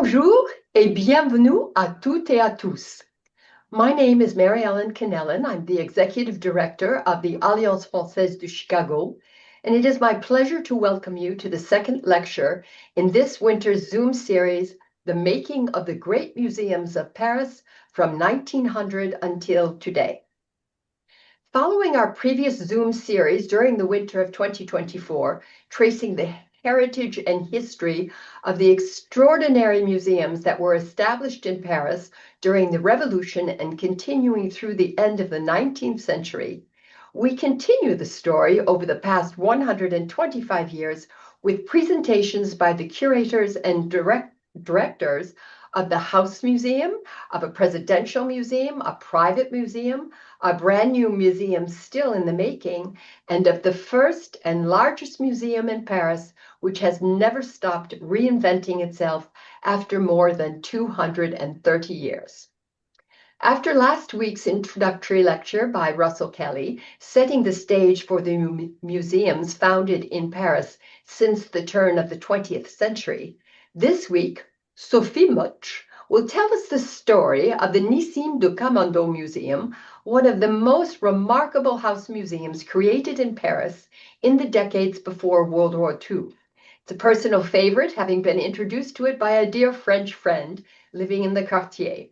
Bonjour et bienvenue à toutes et à tous. My name is Mary Ellen Cannellan. I'm the Executive Director of the Alliance Française de Chicago, and it is my pleasure to welcome you to the second lecture in this winter's Zoom series, The Making of the Great Museums of Paris from 1900 until today. Following our previous Zoom series during the winter of 2024, tracing the heritage and history of the extraordinary museums that were established in Paris during the Revolution and continuing through the end of the 19th century, we continue the story over the past 125 years with presentations by the curators and directors of the House Museum, of a presidential museum, a private museum, a brand new museum still in the making, and of the first and largest museum in Paris, which has never stopped reinventing itself after more than 230 years. After last week's introductory lecture by Russell Kelly, setting the stage for the museums founded in Paris since the turn of the 20th century, this week, Sophie Motsch will tell us the story of the Nissim de Camondo Museum, one of the most remarkable house museums created in Paris in the decades before World War II. It's a personal favorite, having been introduced to it by a dear French friend living in the quartier.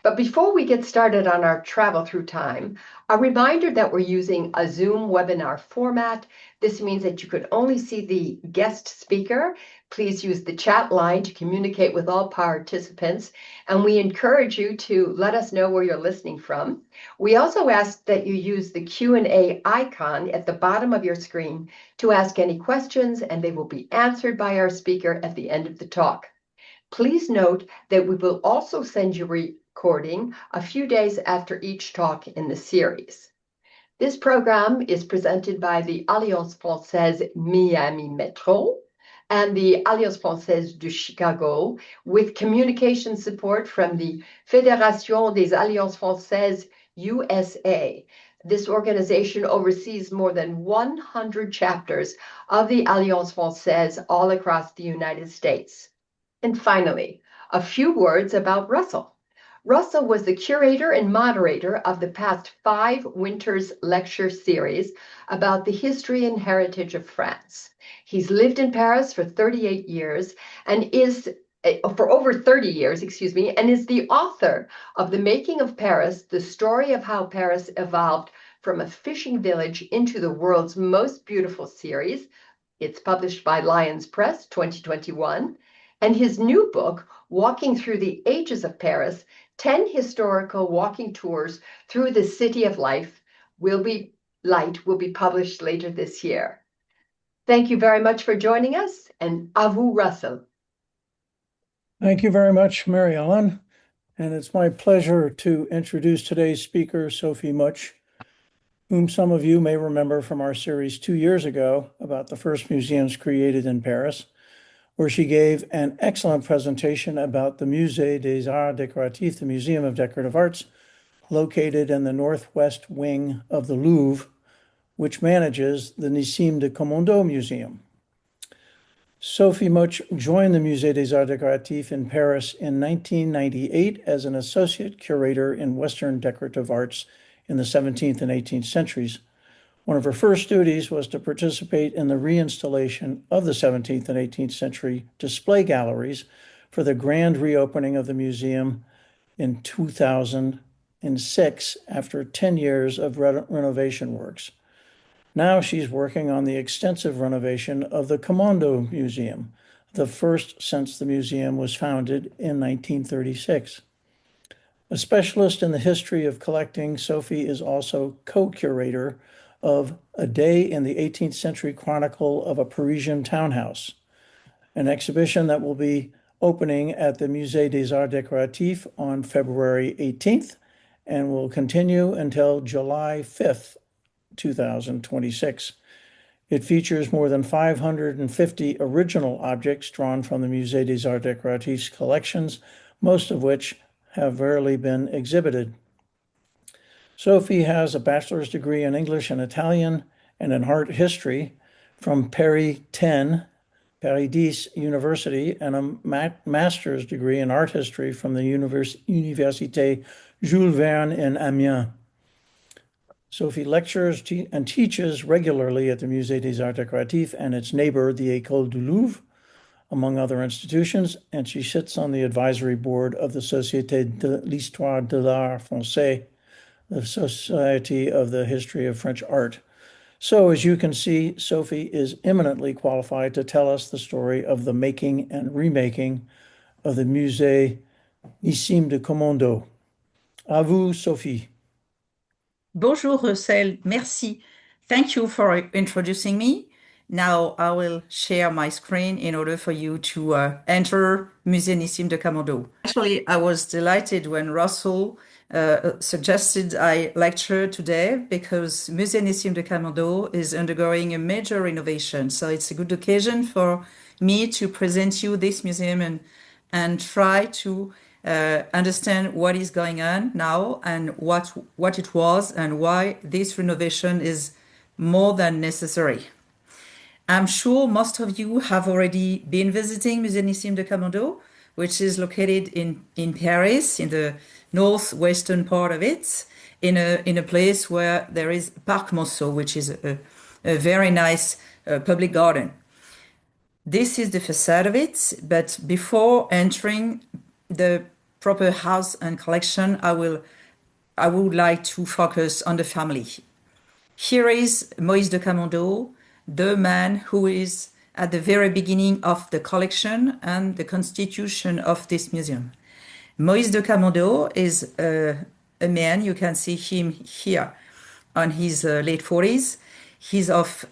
But before we get started on our travel through time, a reminder that we're using a Zoom webinar format. This means that you could only see the guest speaker. Please use the chat line to communicate with all participants, and we encourage you to let us know where you're listening from. We also ask that you use the Q&A icon at the bottom of your screen to ask any questions, and they will be answered by our speaker at the end of the talk. Please note that we will also send you recording a few days after each talk in the series. This program is presented by the Alliance Française Miami Metro and the Alliance Française de Chicago, with communication support from the Fédération des Alliances Françaises USA. This organization oversees more than 100 chapters of the Alliance Française all across the United States. And finally, a few words about Russell. Russell was the curator and moderator of the past 5 winters lecture series about the history and heritage of France. He's lived in Paris for 38 years and is for over 30 years, and is the author of The Making of Paris, the story of how Paris evolved from a fishing village into the world's most beautiful series. It's published by Lyons Press, 2021. And his new book, Walking Through the Ages of Paris, 10 historical walking tours through the city of life, will be published later this year. Thank you very much for joining us, and à vous, Russell. Thank you very much, Mary Ellen. And it's my pleasure to introduce today's speaker, Sophie Motsch, whom some of you may remember from our series 2 years ago about the first museums created in Paris, where she gave an excellent presentation about the Musée des Arts Décoratifs, the Museum of Decorative Arts, located in the northwest wing of the Louvre, which manages the Nissim de Camondo Museum. Sophie Motsch joined the Musée des Arts Décoratifs in Paris in 1998 as an associate curator in Western decorative arts in the 17th and 18th centuries. One of her first duties was to participate in the reinstallation of the 17th and 18th century display galleries for the grand reopening of the museum in 2006 after 10 years of renovation works. Now she's working on the extensive renovation of the Camondo Museum, the first since the museum was founded in 1936. A specialist in the history of collecting, Sophie is also co-curator of A Day in the 18th Century Chronicle of a Parisian Townhouse, an exhibition that will be opening at the Musée des Arts Décoratifs on February 18th and will continue until July 5th, 2026. It features more than 550 original objects drawn from the Musée des Arts Décoratifs collections, most of which have rarely been exhibited. Sophie has a bachelor's degree in English and Italian and in art history from Paris 10 Paris University and a master's degree in art history from the Université Jules Verne in Amiens. Sophie lectures and teaches regularly at the Musée des Arts Décoratifs and its neighbor, the École du Louvre, among other institutions, and she sits on the advisory board of the Société de l'Histoire de l'Art Français, the Society of the History of French Art. So, as you can see, Sophie is eminently qualified to tell us the story of the making and remaking of the Musée Nissim de Camondo. À vous, Sophie. Bonjour, Russell. Merci. Thank you for introducing me. Now I will share my screen in order for you to enter Musée Nissim de Camondo. Actually, I was delighted when Russell suggested I lecture today because Musée Nissim de Camondo is undergoing a major renovation. So it's a good occasion for me to present you this museum and try to understand what is going on now and what it was and why this renovation is more than necessary. I'm sure most of you have already been visiting Musée Nissim de Camondo, which is located in Paris, in the northwestern part of it, in a place where there is Parc Monceau, which is a very nice public garden. This is the facade of it, but before entering the proper house and collection, I would like to focus on the family. Here is Moïse de Camondo, the man who is at the very beginning of the collection and the constitution of this museum. Moïse de Camondo is a man, you can see him here on his late 40s. He's of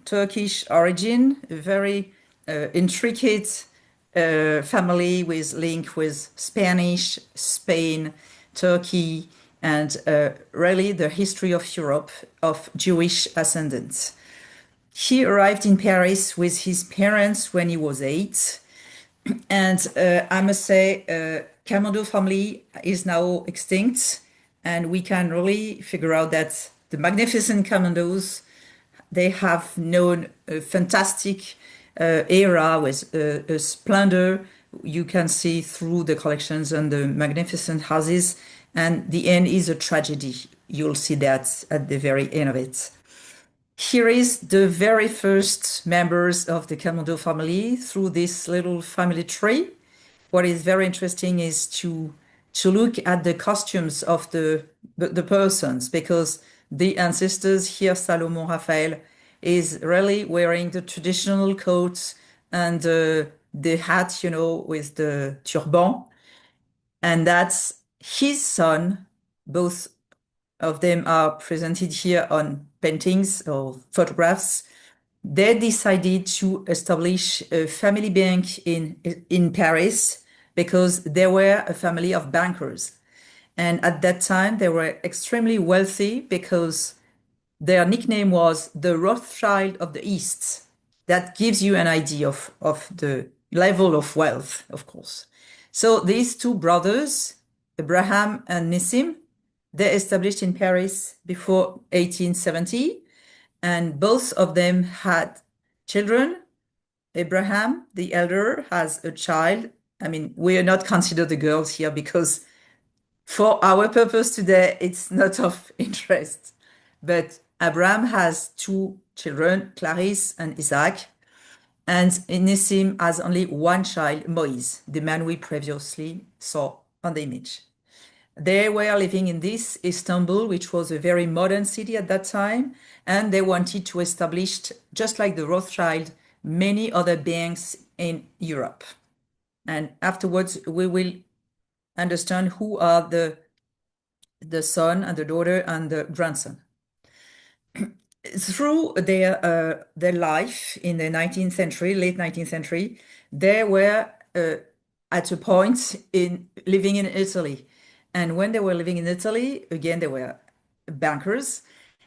Turkish origin, a very intricate family with link with Spanish, Spain, Turkey, and really the history of Europe of Jewish ascendants. He arrived in Paris with his parents when he was 8. And I must say, Camondo family is now extinct, and we can really figure out that the magnificent Camondos, they have known a fantastic era with a splendor you can see through the collections and the magnificent houses, and the end is a tragedy. You'll see that at the very end of it. Here is the very first members of the Camondo family through this little family tree. What is very interesting is to look at the costumes of the persons, because the ancestors here, Salomon Raphael, is really wearing the traditional coats and the hat, with the turban. And that's his son. Both of them are presented here on paintings or photographs. They decided to establish a family bank in Paris because they were a family of bankers. And at that time, they were extremely wealthy because their nickname was the Rothschild of the East. That gives you an idea of the level of wealth, of course. So these two brothers, Abraham and Nissim, they established in Paris before 1870, and both of them had children. Abraham, the elder, has a child. I mean, we are not considered the girls here because for our purpose today, it's not of interest. But Abraham has two children, Clarice and Isaac, and Nissim has only one child, Moïse, the man we previously saw on the image. They were living in this Istanbul, which was a very modern city at that time, and they wanted to establish, just like the Rothschild, many other banks in Europe. And afterwards, we will understand who are the son and the daughter and the grandson. Through their life in the 19th century, late 19th century, they were at a point in living in Italy. And when they were living in Italy, again, they were bankers.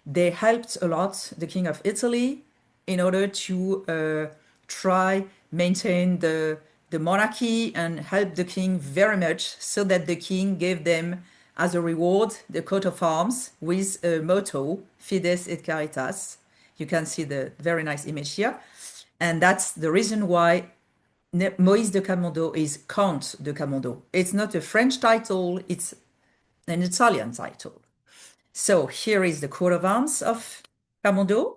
They helped a lot the King of Italy in order to try maintain the monarchy and help the king very much, so that the king gave them as a reward the coat of arms with a motto, Fides et Caritas. You can see the very nice image here. And that's the reason why Moïse de Camondo is Count de Camondo. It's not a French title, it's an Italian title. So here is the coat of arms of Camondo.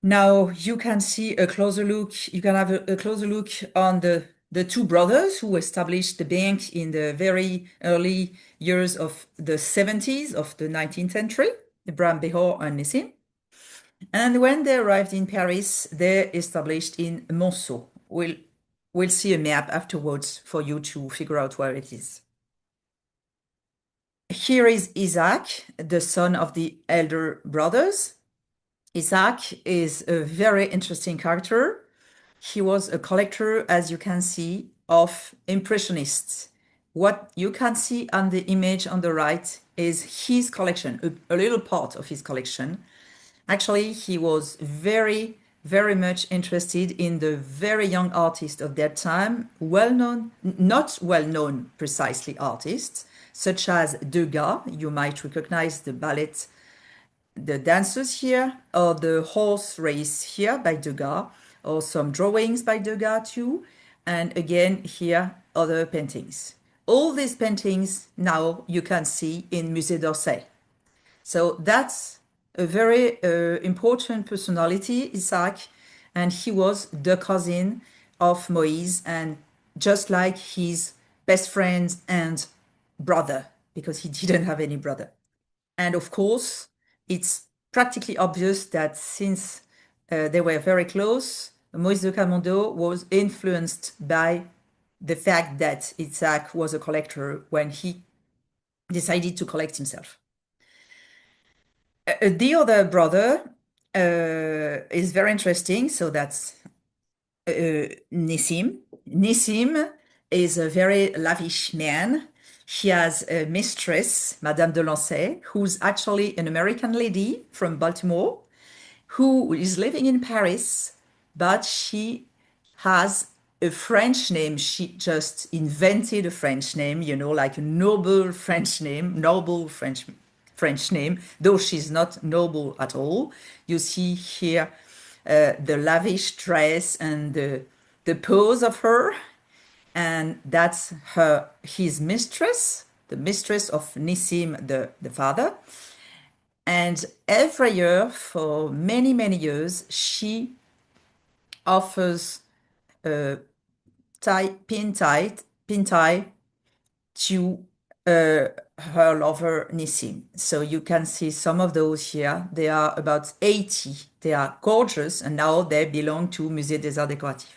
Now you can see a closer look, you can have a closer look on the two brothers who established the bank in the very early years of the 70s of the 19th century, Ibrahim Behor and Nissim. And when they arrived in Paris, they established in Monceau. We'll see a map afterwards for you to figure out where it is. Here is Isaac, the son of the elder brothers. Isaac is a very interesting character. He was a collector, as you can see, of Impressionists. What you can see on the image on the right is his collection, a little part of his collection. Actually, he was very, very much interested in the very young artists of that time, well-known, not well-known precisely artists, such as Degas. You might recognize the ballet, the dancers here, or the horse race here by Degas, or some drawings by Degas too. And again, here, other paintings. All these paintings now you can see in Musée d'Orsay. So that's a very important personality, Isaac, and he was the cousin of Moïse, and just like his best friend and brother, because he didn't have any brother. And of course, it's practically obvious that since they were very close, Moïse de Camondo was influenced by the fact that Isaac was a collector when he decided to collect himself. The other brother is very interesting. So that's Nissim. Nissim is a very lavish man. He has a mistress, Madame de Lancey, who's actually an American lady from Baltimore, who is living in Paris, but she has a French name. She just invented a French name, you know, like a noble French name, French name, though she's not noble at all. You see here the lavish dress and the pose of her, and that's his mistress, the mistress of Nissim, the father. And every year, for many, many years, she offers pin tie to her lover Nissim. So you can see some of those here. They are about 80. They are gorgeous, and now they belong to Musée des Arts Décoratifs.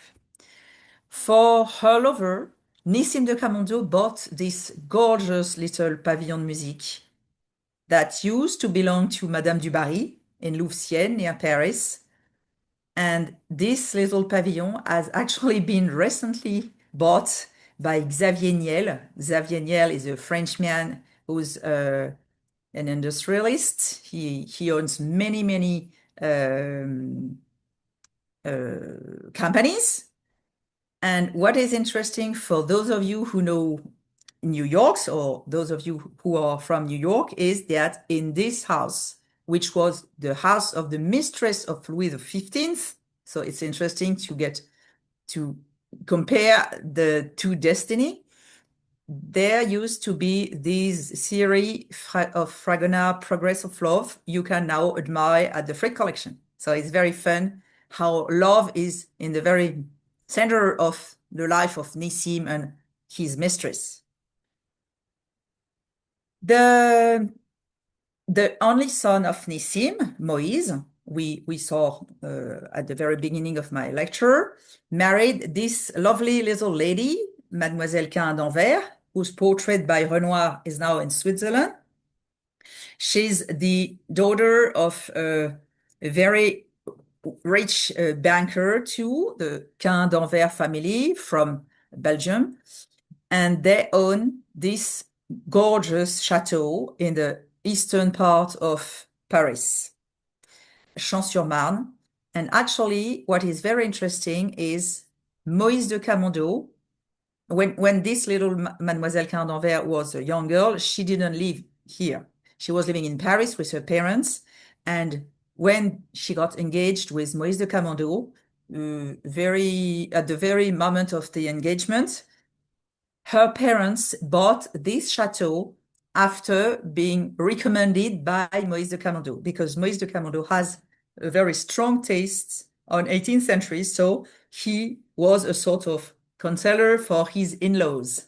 For her lover, Nissim de Camondo bought this gorgeous little pavillon de musique that used to belong to Madame du Barry in Louvciennes near Paris. And this little pavilion has actually been recently bought by Xavier Niel. Xavier Niel is a Frenchman who's an industrialist. He owns many companies. And what is interesting for those of you who know New York, or those of you who are from New York, is that in this house, which was the house of the mistress of Louis XV, so it's interesting to get to compare the two destiny. There used to be this series of Fragonard Progress of Love you can now admire at the Frick collection. So it's very fun how love is in the very center of the life of Nissim and his mistress. The only son of Nissim, Moïse, we saw at the very beginning of my lecture, married this lovely little lady, Mademoiselle Cain d'Anvers, whose portrait by Renoir is now in Switzerland. She's the daughter of a very rich banker too, the Cain d'Anvers family from Belgium, and they own this gorgeous chateau in the eastern part of Paris, Champs-sur-Marne. And actually, what is very interesting is Moïse de Camondo, when this little Mademoiselle Cain d'Anvers was a young girl, she didn't live here. She was living in Paris with her parents. And when she got engaged with Moïse de Camondo, at the very moment of the engagement, her parents bought this chateau after being recommended by Moïse de Camondo, because Moïse de Camondo has a very strong taste on 18th century, so he was a sort of counselor for his in-laws.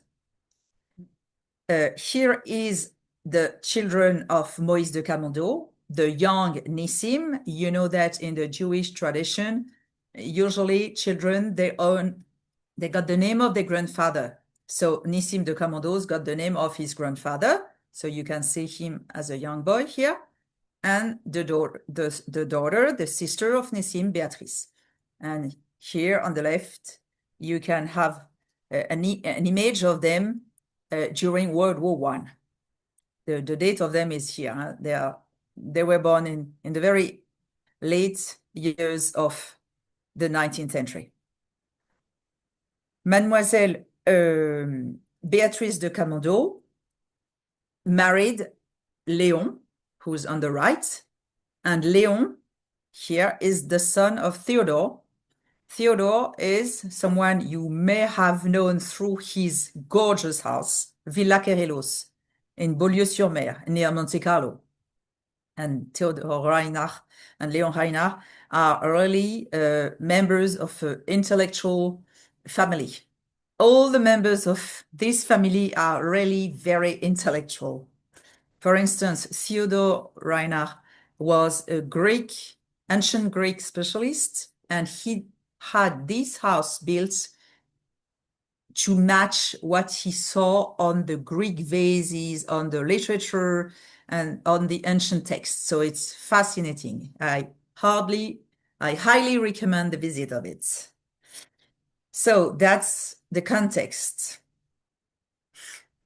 Here is the children of Moïse de Camondo, the young Nissim. You know that in the Jewish tradition, usually children, they got the name of their grandfather. So Nissim de Camondo's got the name of his grandfather. So you can see him as a young boy here. And the daughter, the sister of Nissim, Beatrice. And here on the left, you can have an image of them during World War I. The date of them is here. Huh? They were born in the very late years of the 19th century. Mademoiselle Beatrice de Camondo married Léon, who's on the right. And Léon here is the son of Theodore. Theodore is someone you may have known through his gorgeous house, Villa Querelos, in Beaulieu-sur-Mer, near Monte Carlo. And Theodore Reinach and Léon Reinach are really members of an intellectual family. All the members of this family are really very intellectual. For instance, Theodore Reinach was a ancient Greek specialist, and he had this house built to match what he saw on the Greek vases, on the literature, and on the ancient texts. So it's fascinating. I highly recommend the visit of it. So that's the context.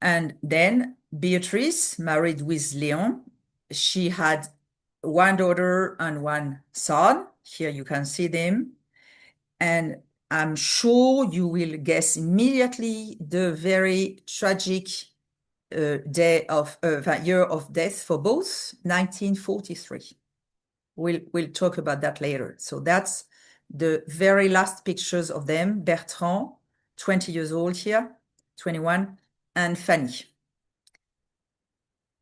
And then Beatrice married with Léon. She had one daughter and one son. Here you can see them. And I'm sure you will guess immediately the very tragic year of death for both, 1943. We'll talk about that later. So that's the very last pictures of them. Bertrand, 20 years old here, 21, and Fanny.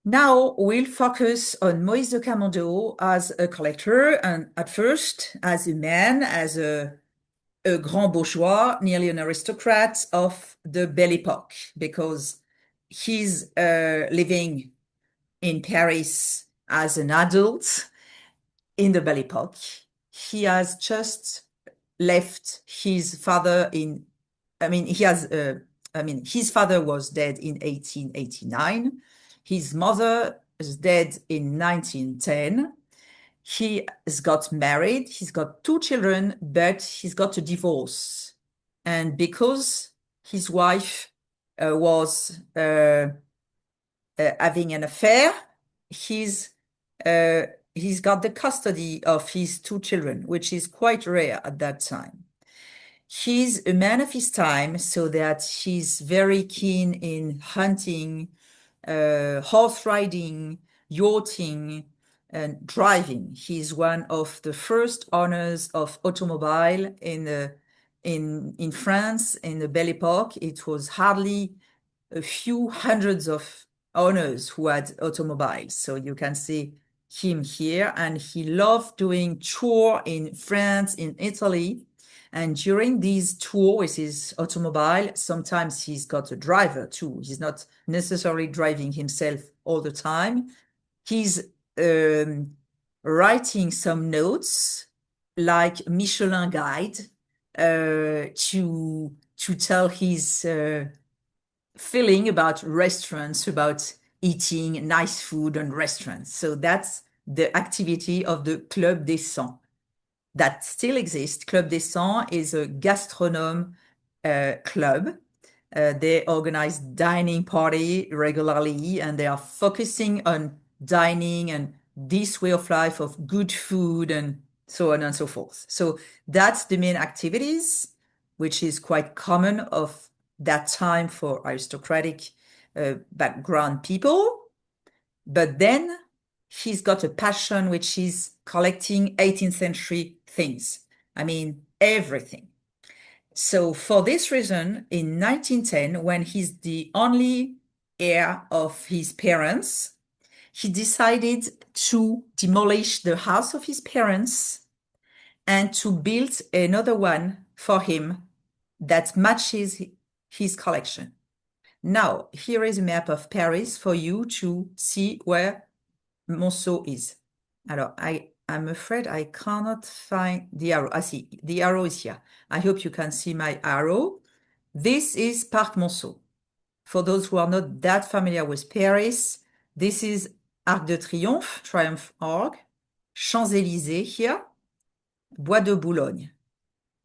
Now we'll focus on Moïse de Camondo as a collector, and at first as a man, as a grand bourgeois, nearly an aristocrat of the Belle Époque, because he's living in Paris as an adult in the Belle Époque. He has just left his father his father was dead in 1889. His mother is dead in 1910. He has got married. He's got 2 children, but he's got a divorce. And because his wife was having an affair, he's got the custody of his 2 children, which is quite rare at that time. He's a man of his time, so that he's very keen in hunting, horse riding, yachting, and driving. He's one of the first owners of automobile in France in the Belle Époque. It was hardly a few hundreds of owners who had automobiles. So you can see him here, and he loved doing tour in France, in Italy. And during these tours with his automobile, sometimes he's got a driver too. He's not necessarily driving himself all the time. He's writing some notes like Michelin guide to tell his feeling about restaurants, about eating nice food and restaurants. So that's the activity of the Club des 100 that still exists. Club des 100 is a gastronome club. They organize dining party regularly, and they are focusing on dining and this way of life of good food and so on and so forth. So that's the main activities, which is quite common of that time for aristocratic background people. But then he's got a passion which is collecting 18th century things. I mean, everything. So for this reason, in 1910, when he's the only heir of his parents, he decided to demolish the house of his parents and to build another one for him that matches his collection. Now, here is a map of Paris for you to see where Monceau is. Alors, I'm afraid I cannot find the arrow. I see, the arrow is here. I hope you can see my arrow. This is Parc Monceau. For those who are not that familiar with Paris, this is Arc de Triomphe, Triumph Arc, Champs-Élysées here, Bois de Boulogne.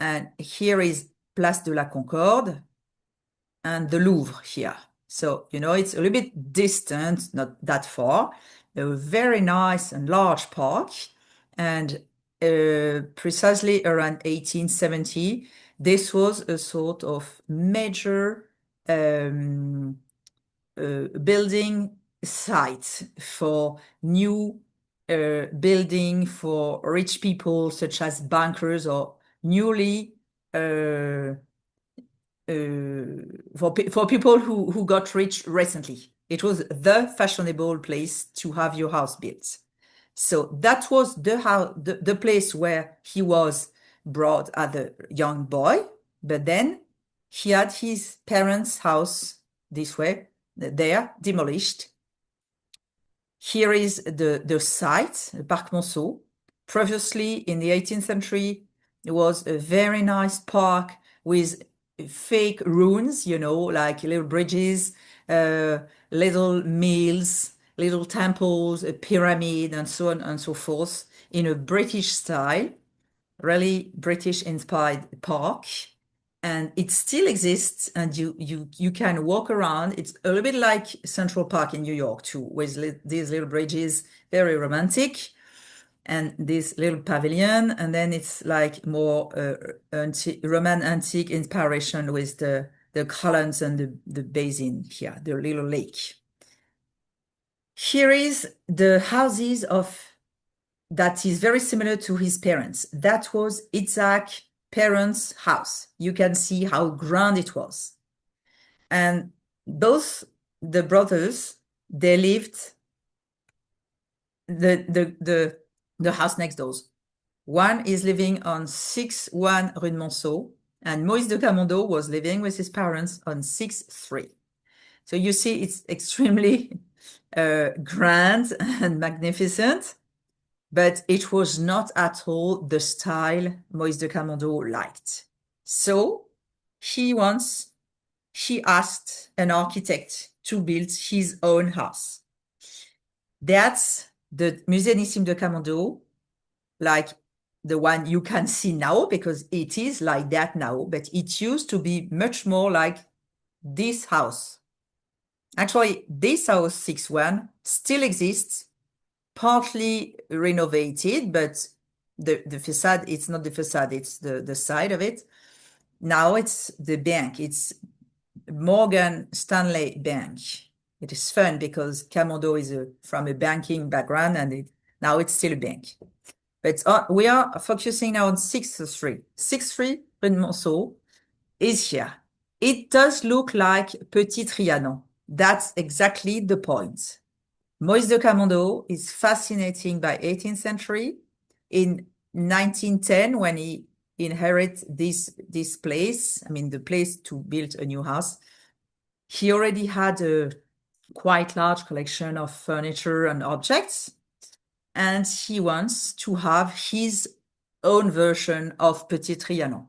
And here is Place de la Concorde and the Louvre here. So, you know, it's a little bit distant, not that far. A very nice and large park. And precisely around 1870, this was a sort of major building site for new building for rich people, such as bankers or newly for people who got rich recently. It was the fashionable place to have your house built. So that was the place where he was brought as a young boy, but then he had his parents' house this way, there, demolished. Here is the site, Parc Monceau. Previously, in the 18th century, it was a very nice park with fake ruins, you know, like little bridges, little mills, little temples, a pyramid, and so on and so forth, in a British style, really British-inspired park. And it still exists, and you can walk around. It's a little bit like Central Park in New York too, with these little bridges, very romantic, and this little pavilion. And then it's like more Roman antique inspiration with the columns and the basin here, the little lake. Here is the houses that is very similar to his parents. That was Isaac parents' house. You can see how grand it was. And both the brothers, they lived the house next door. One is living on 6-1 Rue de Monceau, and Maurice de Camondo was living with his parents on 6-3. So you see, it's extremely grand and magnificent, but it was not at all the style Maurice de Camondo liked. So he asked an architect to build his own house. That's the Musée Nissim de Camondo, like the one you can see now, because it is like that now, but it used to be much more like this house. Actually, this house 6-1 still exists, partly renovated, but the facade, it's not the facade, it's the side of it. Now it's the bank, it's Morgan Stanley Bank. It is fun because Camondo is from a banking background, and now it's still a bank. But we are focusing now on 6-3. 6-3 Rue de Monceau is here. It does look like Petit Trianon. That's exactly the point. Maurice de Camondo is fascinating by 18th century. In 1910, when he inherited this place, I mean, the place to build a new house, he already had a quite large collection of furniture and objects, and he wants to have his own version of Petit Trianon.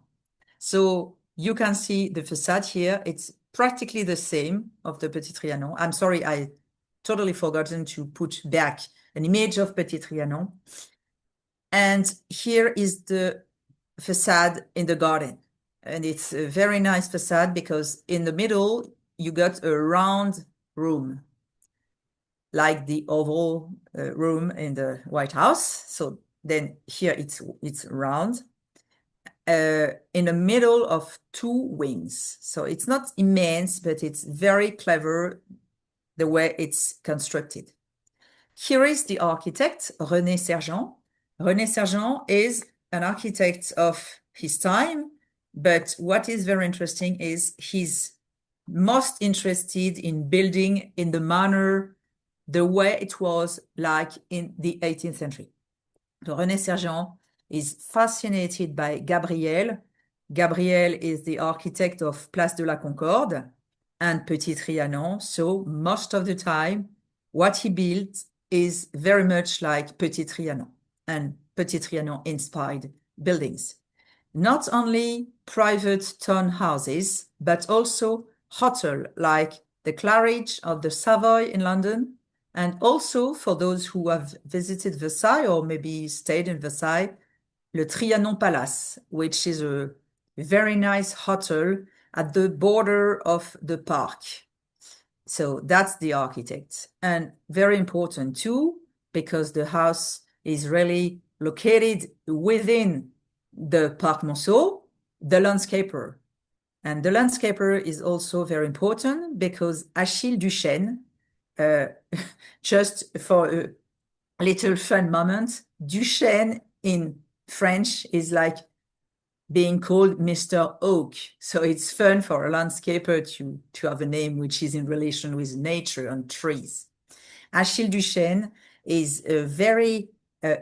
So you can see the facade here. It's practically the same of the Petit Trianon. I'm sorry, I totally forgotten to put back an image of Petit Trianon. And here is the facade in the garden. And it's a very nice facade because in the middle, you got a round room, like the Oval Room in the White House. So then here it's round. In the middle of 2 wings. So it's not immense, but it's very clever the way it's constructed. Here is the architect, René Sergent. René Sergent is an architect of his time, but what is very interesting is he's most interested in building in the manner, the way it was like in the 18th century. So René Sergent is fascinated by Gabriel. Gabriel is the architect of Place de la Concorde and Petit Trianon. So most of the time, what he built is very much like Petit Trianon and Petit Trianon inspired buildings. Not only private townhouses, but also hotel like the Claridge of the Savoy in London. And also for those who have visited Versailles or maybe stayed in Versailles, Le Trianon Palace, which is a very nice hotel at the border of the park. So that's the architect. And very important too, because the house is really located within the Parc Monceau, the landscaper. And the landscaper is also very important because Achille Duchesne, just for a little fun moment, Duchesne in French is like being called Mr. Oak. So it's fun for a landscaper to have a name which is in relation with nature and trees. Achille Duchesne is a very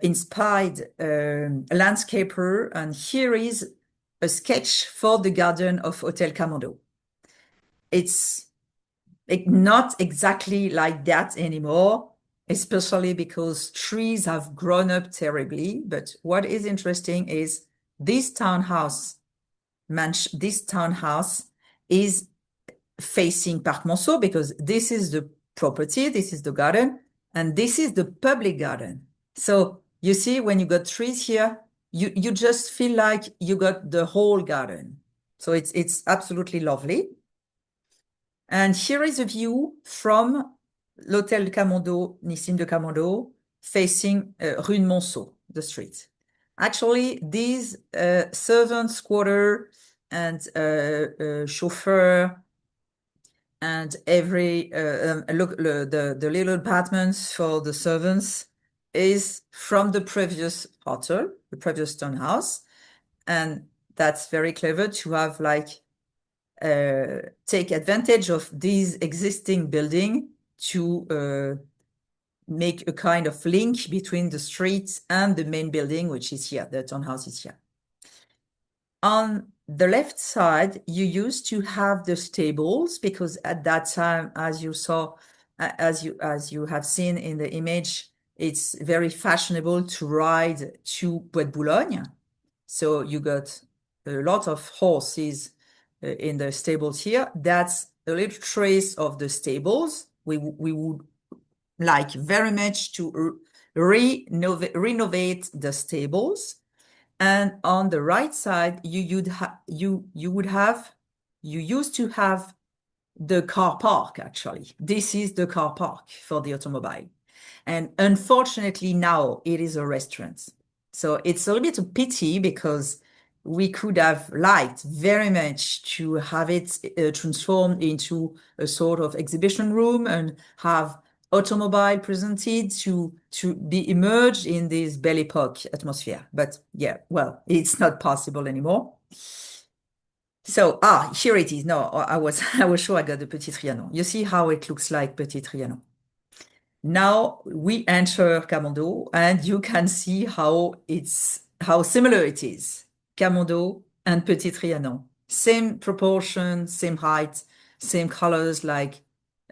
inspired landscaper, and here is a sketch for the garden of Hotel Camondo. It's not exactly like that anymore, especially because trees have grown up terribly. But what is interesting is this townhouse is facing Parc Monceau because this is the property, this is the garden, and this is the public garden. So you see, when you got trees here, you just feel like you got the whole garden. So it's absolutely lovely. And here is a view from l'Hôtel Camondo, Nissim de Camondo, facing Rue de Monceau, the street. Actually, these servants' quarter and chauffeur and every the little apartments for the servants is from the previous hotel, the previous townhouse, and that's very clever to have like take advantage of these existing building to make a kind of link between the street and the main building, which is here, the townhouse is here. On the left side, you used to have the stables because at that time, as you saw, as you have seen in the image, it's very fashionable to ride to Bois de Boulogne. So you got a lot of horses in the stables here. That's a little trace of the stables. We would like very much to renovate the stables. And on the right side, you used to have the car park, actually. This is the car park for the automobile. And unfortunately, now it is a restaurant. So it's a little bit of pity because we could have liked very much to have it transformed into a sort of exhibition room and have automobile presented to be immersed in this Belle Epoque atmosphere. But yeah, well, it's not possible anymore. So, here it is. No, I was sure I got the Petit Trianon. You see how it looks like Petit Trianon. Now we enter Camondo and you can see how similar it is. Camondo and Petit Trianon. Same proportion, same height, same colors like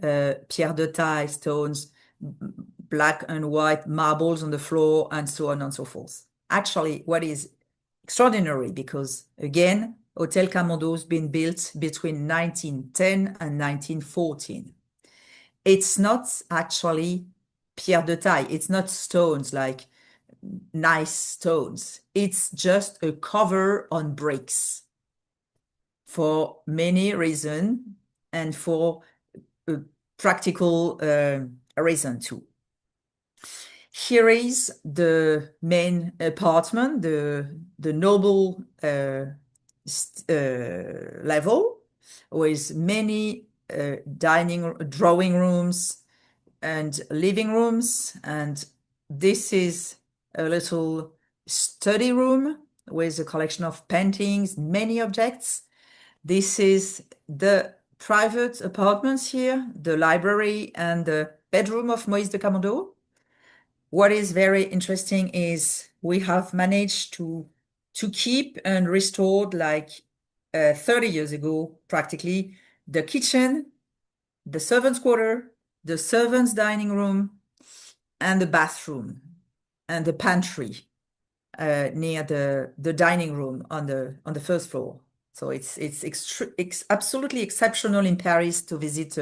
pierre de taille, stones, black and white marbles on the floor, and so on and so forth. Actually, what is extraordinary, because again, Hotel Camondo has been built between 1910 and 1914. It's not actually pierre de taille. It's not stones like nice stones. It's just a cover on bricks for many reasons and for a practical reason too. Here is the main apartment, the noble level with many drawing rooms, and living rooms. And this is a little study room with a collection of paintings, many objects. This is the private apartments here, the library and the bedroom of Moïse de Camondo. What is very interesting is we have managed to keep and restored, like 30 years ago, practically, the kitchen, the servants' quarter, the servants' dining room, and the bathroom and the pantry near the dining room on the first floor. So it's absolutely exceptional in Paris to visit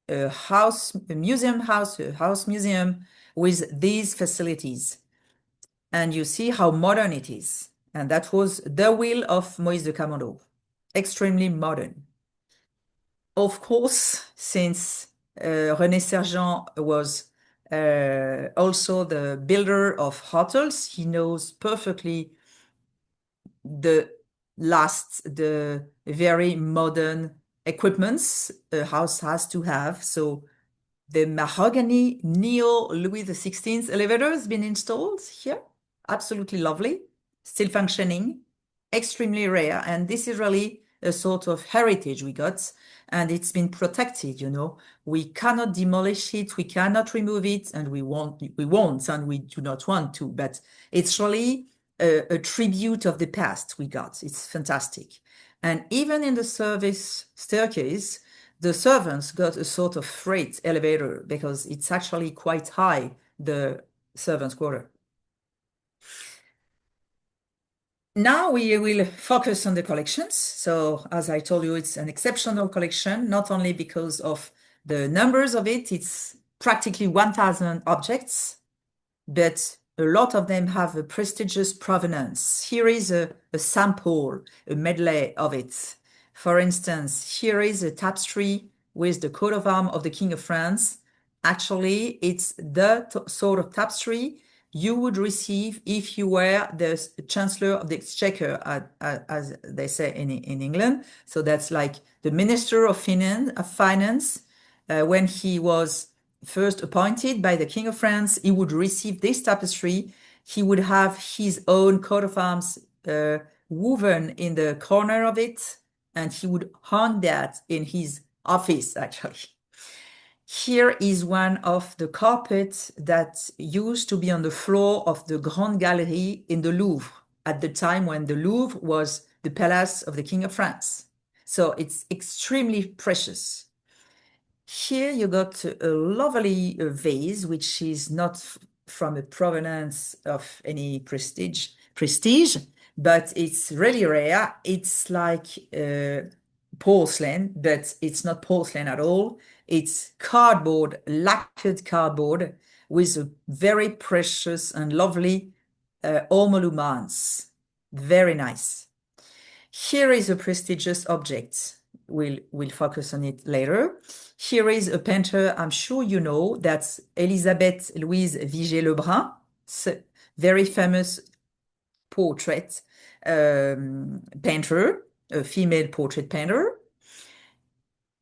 a house museum with these facilities, and you see how modern it is. And that was the will of Moïse de Camondo, extremely modern. Of course, since René Sergent was also the builder of hotels, he knows perfectly the very modern equipments a house has to have. So the mahogany neo-Louis XVI elevator has been installed here. Absolutely lovely, still functioning, extremely rare. And this is really a sort of heritage we got, and it's been protected, you know. We cannot demolish it, we cannot remove it, and we won't, and we do not want to, but it's really a tribute of the past we got. It's fantastic. And even in the service staircase, the servants got a sort of freight elevator because it's actually quite high, the servants' quarter. Now we will focus on the collections. So as I told you, it's an exceptional collection, not only because of the numbers of it, it's practically 1,000 objects, but a lot of them have a prestigious provenance. Here is a sample, a medley of it. For instance, here is a tapestry with the coat of arms of the King of France. Actually, it's the sort of tapestry you would receive if you were the Chancellor of the Exchequer, as they say in England. So that's like the Minister of Finance. When he was first appointed by the King of France, he would receive this tapestry. He would have his own coat of arms woven in the corner of it, and he would hang that in his office, actually. Here is one of the carpets that used to be on the floor of the Grande Galerie in the Louvre at the time when the Louvre was the palace of the King of France. So it's extremely precious. Here you got a lovely vase, which is not from a provenance of any prestige, but it's really rare. It's like porcelain, but it's not porcelain at all. It's cardboard, lacquered cardboard with a very precious and lovely ormolumens. Very nice. Here is a prestigious object. We'll focus on it later. Here is a painter, I'm sure you know, that's Elisabeth Louise Vigée-Lebrun, very famous portrait painter, a female portrait painter.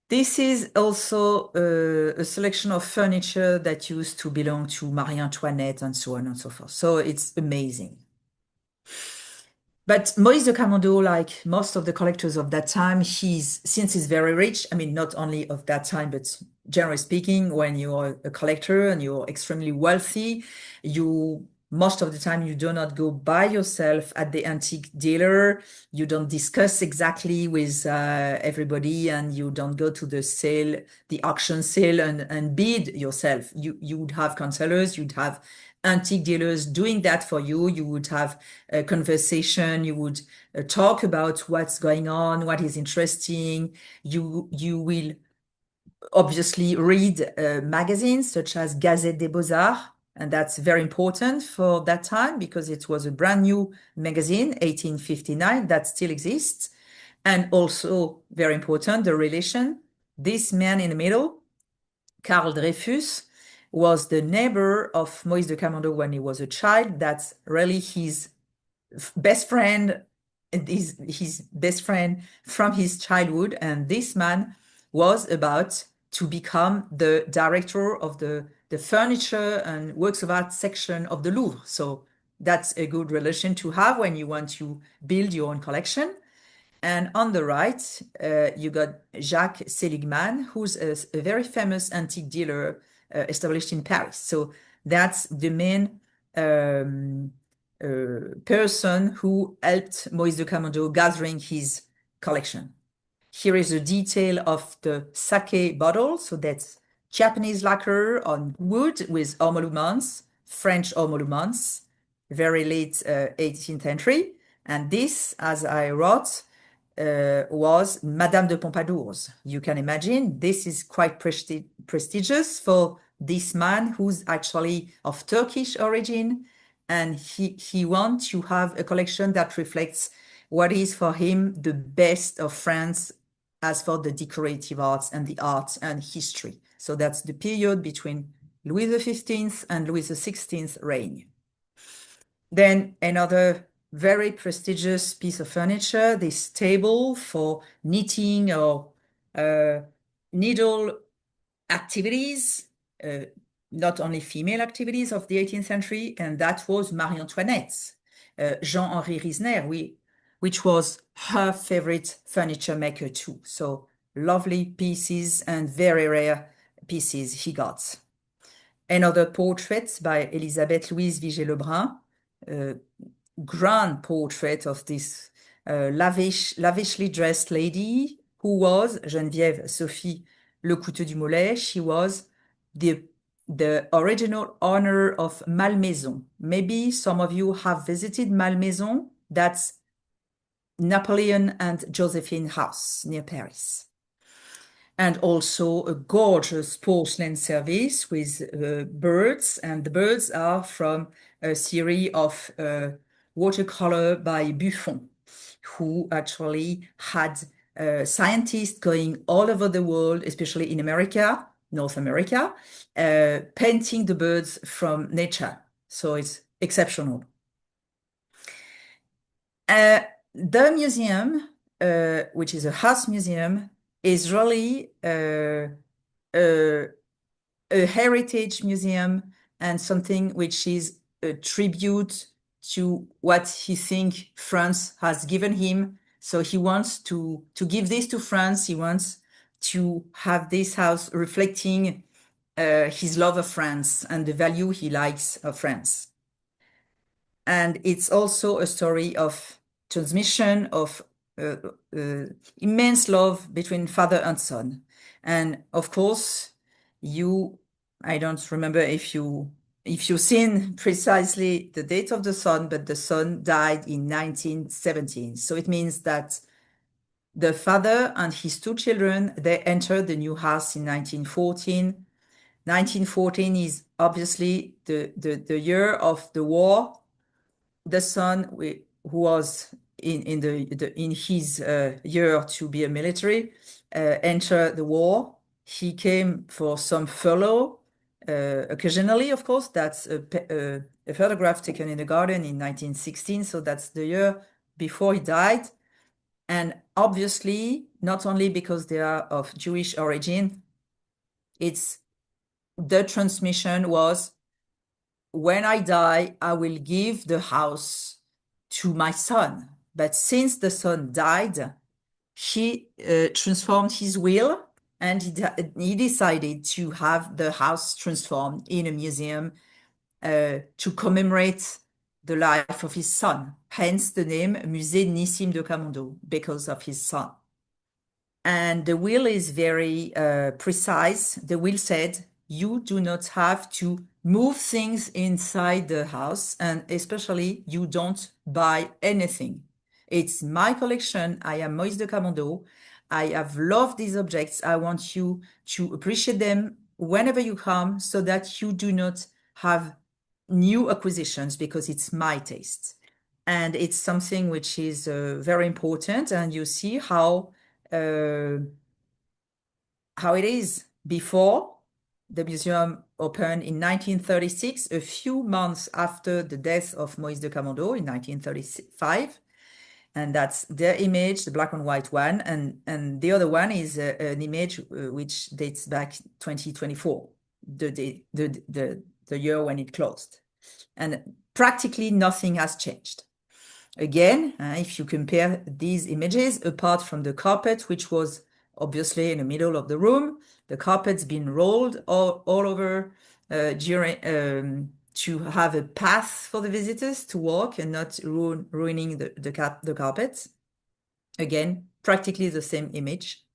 This is also a selection of furniture that used to belong to Marie Antoinette and so on and so forth. So it's amazing. But Moïse de Camondo, like most of the collectors of that time, since he's very rich, I mean, not only of that time, but generally speaking, when you're a collector and you're extremely wealthy, most of the time you do not go by yourself at the antique dealer. You don't discuss exactly with everybody, and you don't go to the auction sale and bid yourself. You would have counselors, you'd have antique dealers doing that for you. You would have a conversation. You would talk about what's going on, what is interesting. You will obviously read magazines such as Gazette des Beaux-Arts, and that's very important for that time because it was a brand new magazine, 1859, that still exists. And also very important, the relation. This man in the middle, Karl Dreyfus, was the neighbor of Moïse de Camondo when he was a child. That's really his best friend, his best friend from his childhood. And this man was about to become the director of the furniture and works of art section of the Louvre. So that's a good relation to have when you want to build your own collection. And on the right, you got Jacques Seligman, who's a very famous antique dealer established in Paris. So that's the main person who helped Maurice de Camondo gathering his collection. Here is a detail of the sake bottle. So that's Japanese lacquer on wood with emoluments, French emoluments, very late 18th century. And this, as I wrote, was Madame de Pompadour's. You can imagine this is quite prestigious for this man who's actually of Turkish origin, and he wants to have a collection that reflects what is for him the best of France as for the decorative arts and the arts and history. So that's the period between Louis XV and Louis XVI reign. Then another very prestigious piece of furniture, this table for knitting or needle activities, not only female activities of the 18th century, and that was Marie Antoinette's, Jean-Henri Risner, which was her favorite furniture maker too. So lovely pieces and very rare pieces he got. Another portrait by Elisabeth Louise Vigée-Lebrun, grand portrait of this lavishly dressed lady who was Geneviève Sophie Le Couteau du Mollet. She was the original owner of Malmaison. Maybe some of you have visited Malmaison. That's Napoleon and Josephine House near Paris. And also a gorgeous porcelain service with birds, and the birds are from a series of watercolor by Buffon, who actually had scientists going all over the world, especially in America, North America, painting the birds from nature. So it's exceptional. The museum, which is a house museum, is really a heritage museum and something which is a tribute to what he thinks France has given him. So he wants to give this to France. He wants to have this house reflecting his love of France and the value he likes of France. And it's also a story of transmission of immense love between father and son. And of course, I don't remember if you've seen precisely the date of the son, but the son died in 1917. So it means that the father and his two children, they entered the new house in 1914. 1914 is obviously the year of the war. The son, who was in his year to be a military, entered the war. He came for some furlough, occasionally, of course. That's a photograph taken in the garden in 1916. So that's the year before he died. And obviously, not only because they are of Jewish origin, the transmission was, when I die, I will give the house to my son. But since the son died, he transformed his will, and he decided to have the house transformed in a museum to commemorate the life of his son. Hence the name Musée Nissim de Camondo, because of his son. And the will is very precise. The will said, you do not have to move things inside the house, and especially you don't buy anything. It's my collection. I am Maurice de Camondo. I have loved these objects. I want you to appreciate them whenever you come, so that you do not have new acquisitions, because it's my taste. And it's something which is very important. And you see how it is. Before, the museum opened in 1936, a few months after the death of Maurice de Camondo in 1935. And that's their image, the black and white one. And the other one is an image which dates back 2024, the year when it closed. And practically nothing has changed. Again, if you compare these images, apart from the carpet, which was obviously in the middle of the room, the carpet's been rolled all over to have a path for the visitors to walk and not ruining the carpet. Again, practically the same image.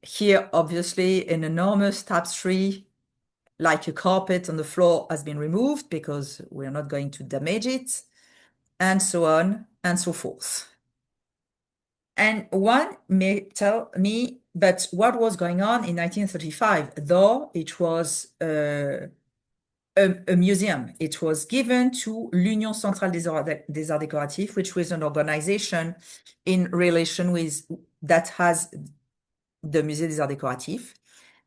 Here, obviously, an enormous tapestry, like a carpet on the floor, has been removed because we're not going to damage it, and so on and so forth. And one may tell me, but what was going on in 1935, though it was a museum? It was given to l'Union Centrale des Arts Décoratifs, which was an organization in relation with that has the Musée des Arts Décoratifs.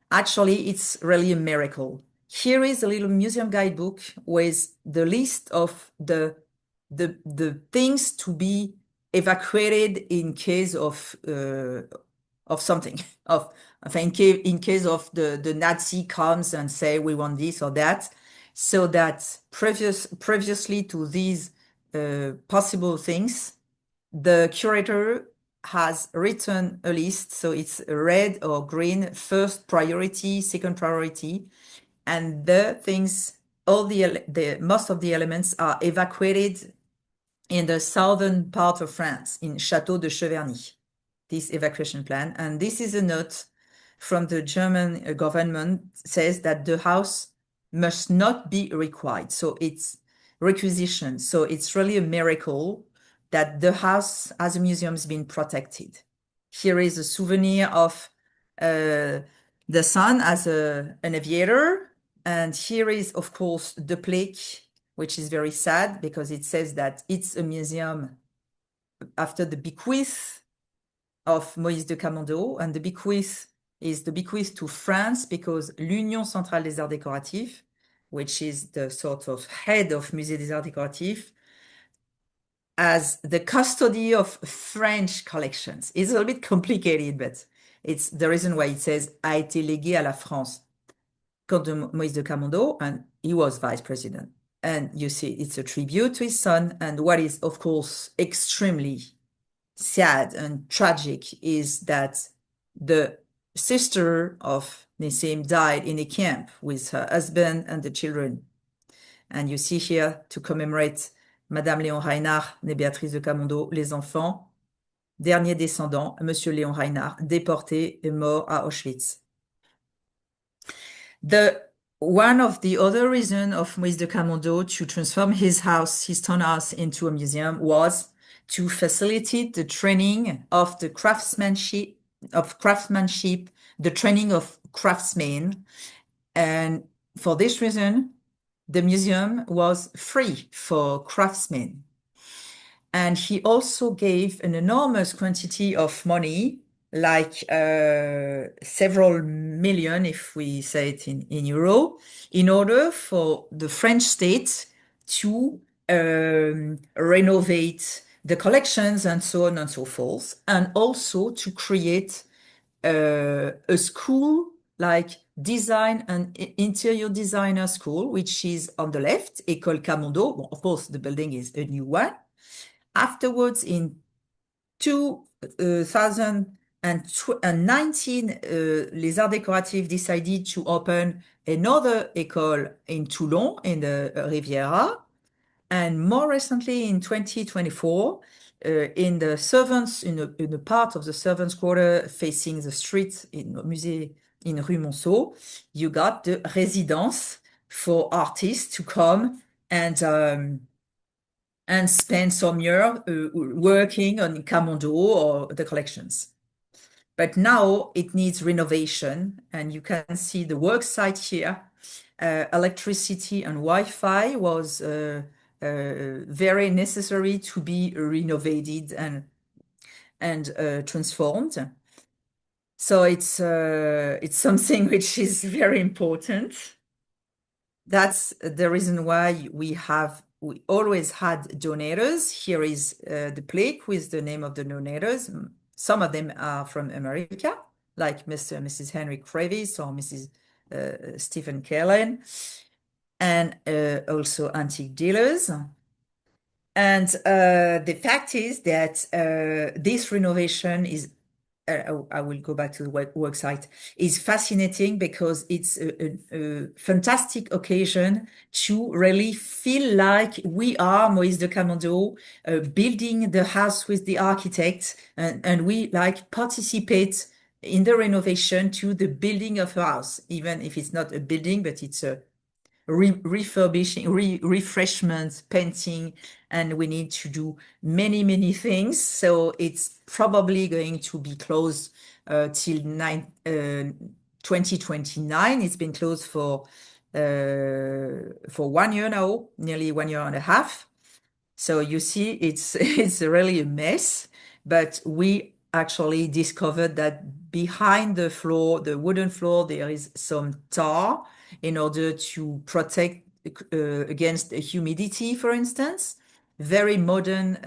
Actually, it's really a miracle. Here is a little museum guidebook with the list of the things to be evacuated in case of something, in case of the Nazi comes and say we want this or that, so that previously to these possible things, the curator has written a list, so it's red or green, first priority, second priority, and the things, most of the elements are evacuated in the southern part of France, in Château de Cheverny, this evacuation plan. And this is a note from the German government, says that the house must not be required. So it's requisition. So it's really a miracle that the house as a museum has been protected. Here is a souvenir of the son as an aviator. And here is, of course, the plaque, which is very sad because it says that it's a museum after the bequeath of Moïse de Camondo. And the bequeath is the bequeath to France because l'Union Centrale des Arts Décoratifs, which is the sort of head of Musée des Arts Décoratifs, as the custody of French collections. It's a little bit complicated, but it's the reason why it says a été légué à la France. Comte de Moïse de Camondo, and he was vice president. And you see, it's a tribute to his son. And what is, of course, extremely sad and tragic is that the sister of Nissim died in a camp with her husband and the children. And you see here, to commemorate Madame Léon Reinhardt, née Béatrice de Camondo, les enfants, dernier descendant, Monsieur Léon Reinhardt, déporté et mort à Auschwitz. One of the other reasons of Moïse de Camondo to transform his townhouse into a museum was to facilitate the training of the craftsmanship, the training of craftsmen. And for this reason, the museum was free for craftsmen. And he also gave an enormous quantity of money, like several million, if we say it in euro, in order for the French state to renovate the collections and so on and so forth, and also to create a school like design and interior designer school, which is on the left, École Camondo. Well, of course, the building is a new one. Afterwards, in 2019, Les Arts Décoratifs decided to open another école in Toulon, in the Riviera. And more recently, in 2024, in the servants, in a part of the servants' quarter facing the street in Musée in Rue Monceau, you got the résidence for artists to come and spend some year working on Camondo or the collections. But now it needs renovation, and you can see the work site here. Electricity and Wi-Fi was very necessary to be renovated and transformed. So it's something which is very important. That's the reason why we have we always had donors. Here is the plaque with the name of the donors. Some of them are from America, like Mr. and Mrs. Henry Kravis or Mrs. Stephen Kellen, and also antique dealers. And the fact is that this renovation is, I will go back to the website, is fascinating because it's a fantastic occasion to really feel like we are Moïse de Camondo, building the house with the architect, and we like participate in the renovation to the building of a house, even if it's not a building, but it's a refurbishing, refreshment, painting, and we need to do many, many things. So it's probably going to be closed till 2029. It's been closed for 1 year now, nearly 1.5 years. So you see, it's it's really a mess, but we actually discovered that behind the floor, the wooden floor, there is some tar in order to protect against humidity, for instance. Very modern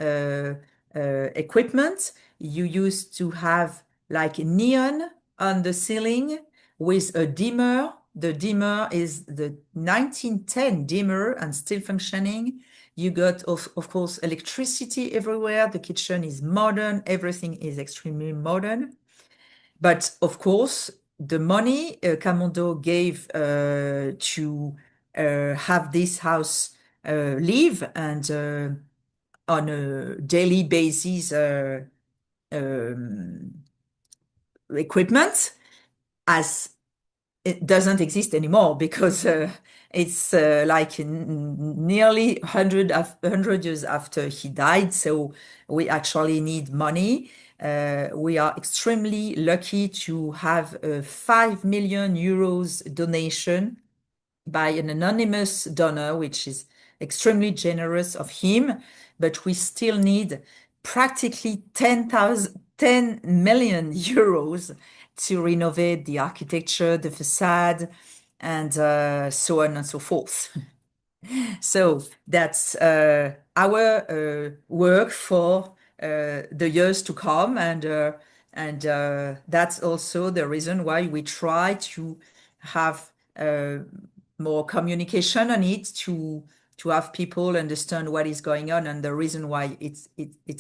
equipment. You used to have like neon on the ceiling with a dimmer. The dimmer is the 1910 dimmer and still functioning. You got, of course, electricity everywhere. The kitchen is modern. Everything is extremely modern. But of course, the money Camondo gave to have this house live and on a daily basis um, equipment as it doesn't exist anymore because it's like nearly 100 years after he died. So we actually need money. We are extremely lucky to have a 5 million euros donation by an anonymous donor, which is extremely generous of him, but we still need practically 10 million euros to renovate the architecture, the facade, and so on and so forth. So that's our work for the years to come, and that's also the reason why we try to have more communication on it to have people understand what is going on and the reason why it's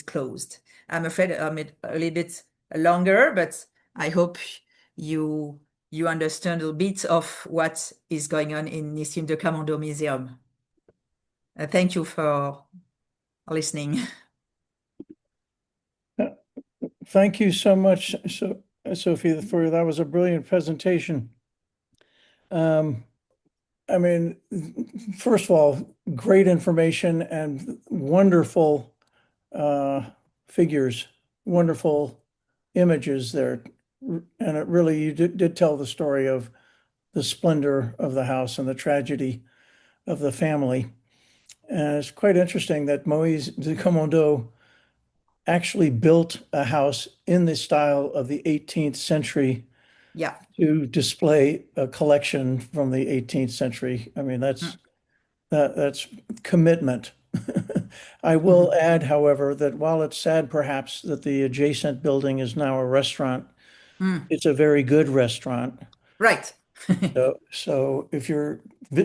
closed. I'm afraid I'm a little bit longer, but I hope you understand a bit of what is going on in Nissim de Camondo Museum. Thank you for listening. Thank you so much, Sophie, for that was a brilliant presentation. I mean, first of all, great information and wonderful figures, wonderful images there. And it really, you did tell the story of the splendor of the house and the tragedy of the family. And it's quite interesting that Moïse de Camondo actually built a house in the style of the 18th century Yeah. to display a collection from the 18th century. I mean, that's commitment. I will add, however, that while it's sad perhaps that the adjacent building is now a restaurant, it's a very good restaurant. Right. So if you're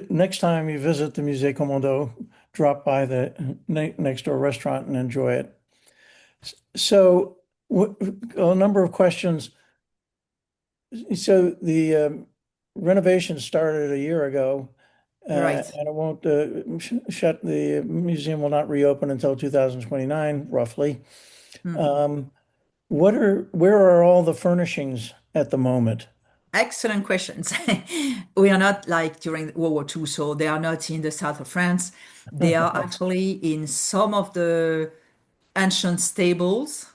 next time you visit the Musée Commando, drop by the next door restaurant and enjoy it. So a number of questions. So the renovation started a year ago, Right. and it won't shut. The museum will not reopen until 2029, roughly. Where are all the furnishings at the moment? Excellent questions. We are not like during World War II, so they are not in the south of France. They are actually in some of the ancient stables.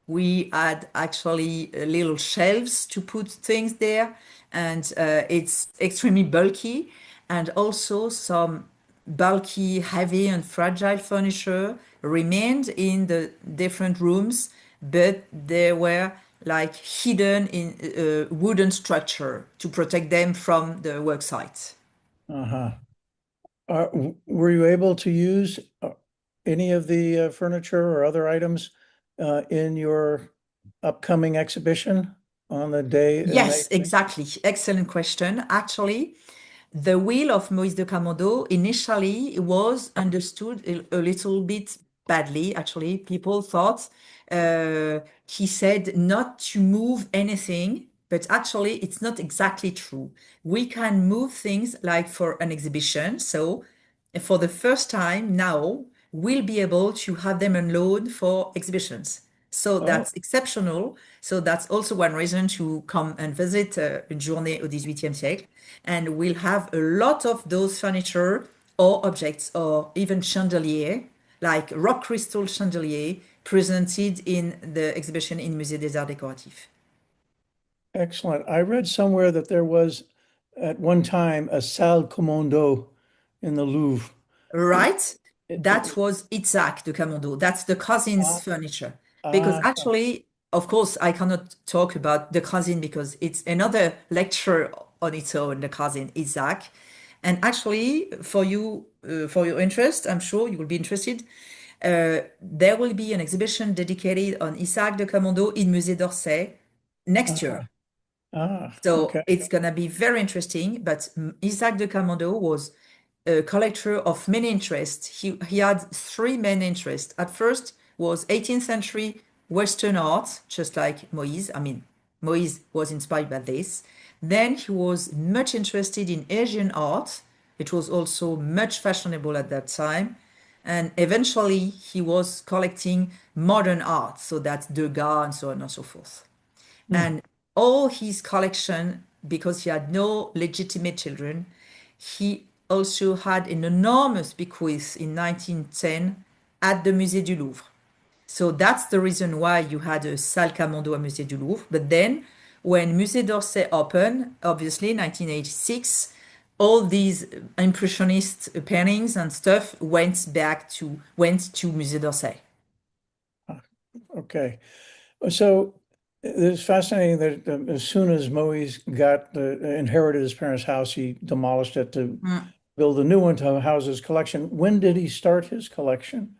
We had actually little shelves to put things there, and it's extremely bulky, and also some bulky, heavy, and fragile furniture remained in the different rooms, but they were like hidden in a wooden structure to protect them from the work site. Uh-huh. Were you able to use any of the furniture or other items in your upcoming exhibition on the day in May? Yes, exactly. Excellent question. Actually, the will of Moïse de Camondo initially was understood a little bit badly. Actually, people thought he said not to move anything, but actually, it's not exactly true. We can move things like for an exhibition. So, for the first time now, we'll be able to have them on loan for exhibitions. So Oh, that's exceptional. So that's also one reason to come and visit Une journée au XVIIIe siècle. And we'll have a lot of those furniture or objects or even chandelier, like rock crystal chandelier, presented in the exhibition in Musée des Arts Décoratifs. excellent. I read somewhere that there was at one time a salle commando in the Louvre. Right? It That was Isaac de Camondo. That's the cousin's ah, furniture. Because ah, actually, of course, I cannot talk about the cousin because it's another lecture on its own, the cousin Isaac. And actually, for your interest, I'm sure you will be interested. There will be an exhibition dedicated on Isaac de Camondo in Musée d'Orsay next ah, year. So okay. it's gonna be very interesting. But Isaac de Camondo was a collector of many interests. He had three main interests. At first was 18th century Western art, just like Moïse. I mean, Moïse was inspired by this. Then he was much interested in Asian art. It was also much fashionable at that time. And eventually he was collecting modern art, so that's Degas and so on and so forth. Hmm, And all his collection, because he had no legitimate children, he also had an enormous bequest in 1910 at the Musée du Louvre. So that's the reason why you had a Salle Camondo at Musée du Louvre. But then when Musée d'Orsay opened, obviously 1986, all these impressionist paintings and stuff went to Musée d'Orsay. okay. So it's fascinating that as soon as Moise inherited his parents' house, he demolished it to Mm. build a new one to house his collection. When did he start his collection?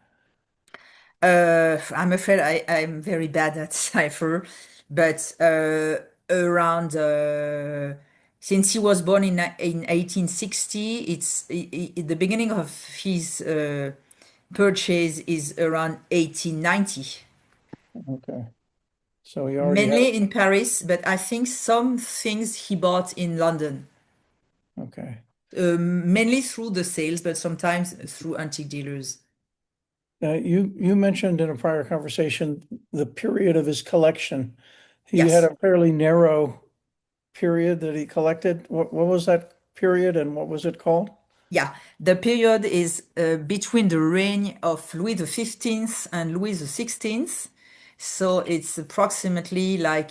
I'm afraid I'm very bad at cipher, but around since he was born in 1860, the beginning of his purchase is around 1890, Okay. So he already had, mainly in Paris, but I think some things he bought in London, okay. mainly through the sales, but sometimes through antique dealers. You mentioned in a prior conversation the period of his collection. He had Yes. a fairly narrow period that he collected. What was that period and what was it called? Yeah, the period is between the reign of Louis the 15th and Louis the 16th. So it's approximately like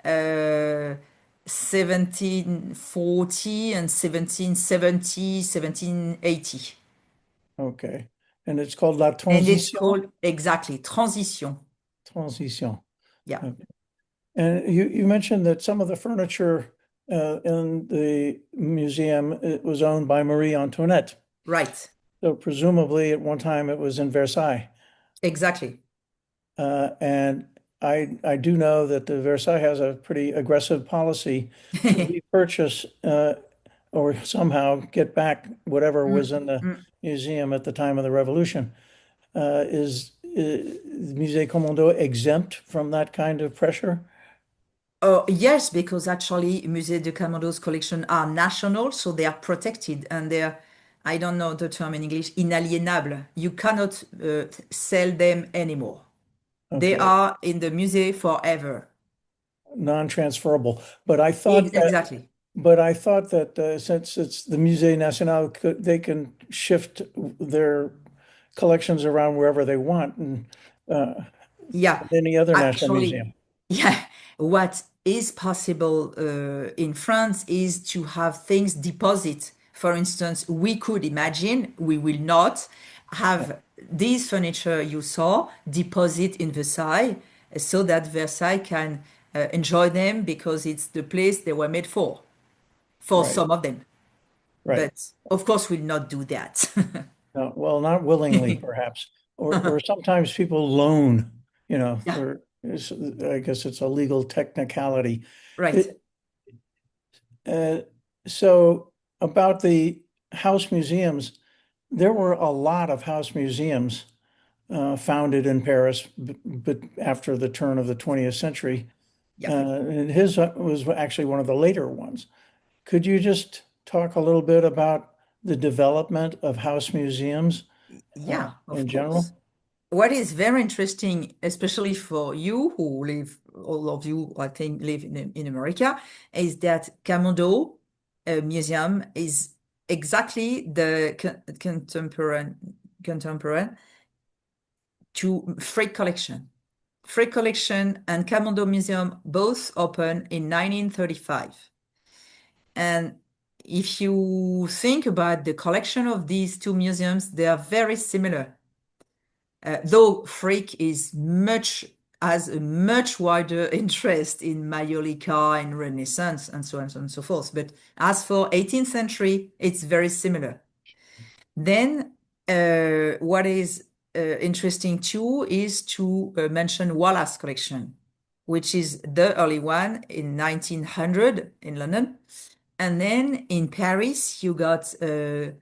1740 and 1770, 1780. Okay. And it's called La And it's Transition. called exactly transition. Transition. Yeah, Okay. And you mentioned that some of the furniture in the museum it was owned by Marie Antoinette. right. So presumably at one time it was in Versailles. Exactly. And I do know that the Versailles has a pretty aggressive policy to repurchase or somehow get back whatever was Mm, in the mm. museum at the time of the Revolution. Is Musée Commando exempt from that kind of pressure? Oh, yes, because actually Musée de Camondo's collection are national, so they are protected and they're, I don't know the term in English, inalienable. You cannot sell them anymore. They Okay, are in the museum forever. non-transferable. Exactly. But I thought that since it's the Musée National, they can shift their collections around wherever they want, and uh, Yeah, any other national actually, museum. yeah. What is possible in France is to have things deposit. For instance, we could imagine, we will not have these furniture you saw deposit in Versailles so that Versailles can enjoy them because it's the place they were made for Right, some of them. right. but of course we'll not do that. No, well, not willingly, perhaps, or sometimes people loan, Yeah, or I guess it's a legal technicality. right. It, uh, so about the house museums, there were a lot of house museums founded in Paris, but after the turn of the 20th century. Yeah. And his was actually one of the later ones. Could you just talk a little bit about the development of house museums Yeah, of in course. general? What is very interesting, especially for you who live, all of you, I think, live in America, is that Camondo Museum is exactly the contemporary to Frick Collection. Frick Collection and Camondo Museum both opened in 1935. And if you think about the collection of these two museums, they are very similar. Though Frick has a much wider interest in Maiolica and Renaissance and so on and so forth. But as for 18th century, it's very similar. Then what is interesting too is to mention Wallace collection, which is the early one in 1900 in London. And then in Paris, you got a